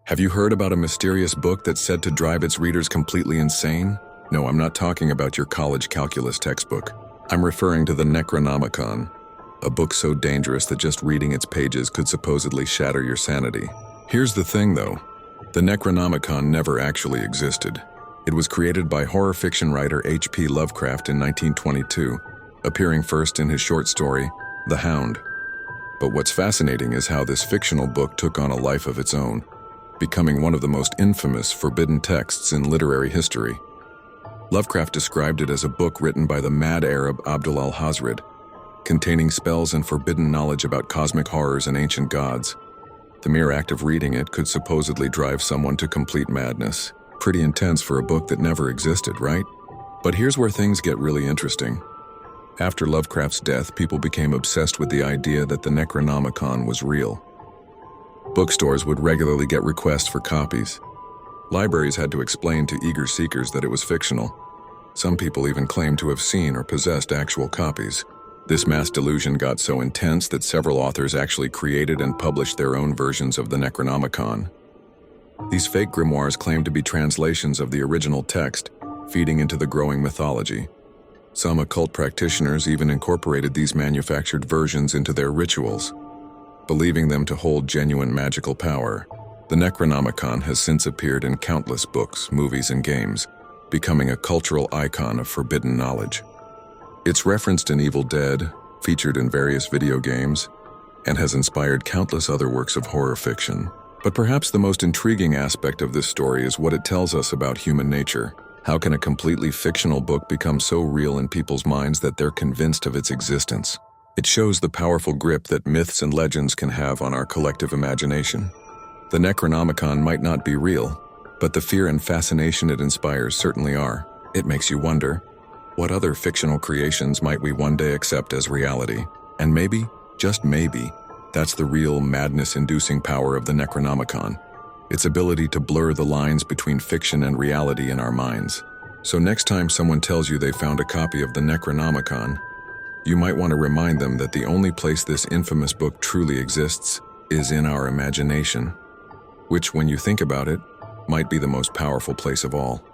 Have you heard about a mysterious book that's said to drive its readers completely insane? No, I'm not talking about your college calculus textbook. I'm referring to the Necronomicon, a book so dangerous that just reading its pages could supposedly shatter your sanity. Here's the thing though, the Necronomicon never actually existed. It was created by horror fiction writer H.P. Lovecraft in 1922, appearing first in his short story, The Hound. But what's fascinating is how this fictional book took on a life of its own, becoming one of the most infamous forbidden texts in literary history. Lovecraft described it as a book written by the mad Arab Abdul al-Hazred, containing spells and forbidden knowledge about cosmic horrors and ancient gods. The mere act of reading it could supposedly drive someone to complete madness. Pretty intense for a book that never existed, right? But here's where things get really interesting. After Lovecraft's death, people became obsessed with the idea that the Necronomicon was real. Bookstores would regularly get requests for copies. Libraries had to explain to eager seekers that it was fictional. Some people even claimed to have seen or possessed actual copies. This mass delusion got so intense that several authors actually created and published their own versions of the Necronomicon. These fake grimoires claimed to be translations of the original text, feeding into the growing mythology. Some occult practitioners even incorporated these manufactured versions into their rituals, believing them to hold genuine magical power. The Necronomicon has since appeared in countless books, movies, and games, becoming a cultural icon of forbidden knowledge. It's referenced in Evil Dead, featured in various video games, and has inspired countless other works of horror fiction. But perhaps the most intriguing aspect of this story is what it tells us about human nature. How can a completely fictional book become so real in people's minds that they're convinced of its existence? It shows the powerful grip that myths and legends can have on our collective imagination. The Necronomicon might not be real, but the fear and fascination it inspires certainly are. It makes you wonder, what other fictional creations might we one day accept as reality? And maybe, just maybe, that's the real madness-inducing power of the Necronomicon, its ability to blur the lines between fiction and reality in our minds. So next time someone tells you they found a copy of the Necronomicon, you might want to remind them that the only place this infamous book truly exists is in our imagination, which, when you think about it, might be the most powerful place of all.